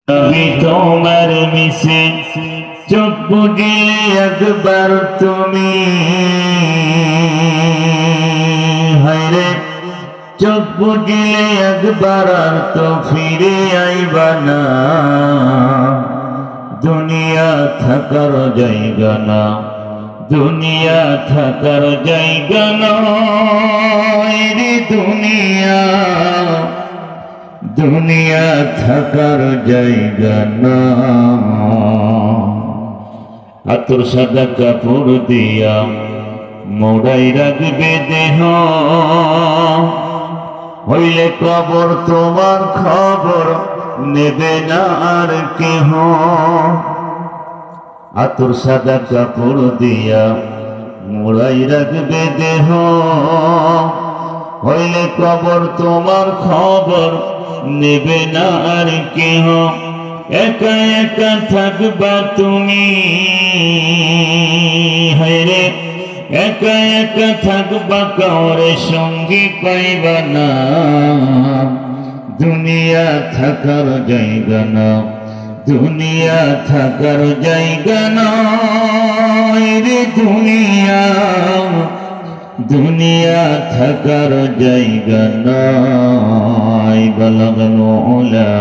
তোমার মিশে চোখ বুঝিলে একবার তুমি হায়রে চোখ বুঝিলে একবার আর তো ফিরে আইবা না। দুনিয়া থাকার জায়গা না, দুনিয়া থাকার জায়গা নয় রে দুনিয়া, দুনিয়া থাকার জায়গা না। আতর সাদা কাপড় দিয়া মোড়াই রাখবে দেহ, হইলে কবর তোমার খবর নেবে না আর কেহ। আতর সাদা কাপড় দিয়া মোড়াই রাখবে দেহ, হইলে কবর তোমার খবর নেবে না আর কেহ। একা একা থাকবা তুমি হায়রে, একা একা থাকবা কাউরে সঙ্গী পাইবা না। দুনিয়া থাকার জায়গা না, দুনিয়া থাকার জায়গা নয় রে দুনিয়া, দুনিয়া থাকার জায়গা নয়। বলগল ওলা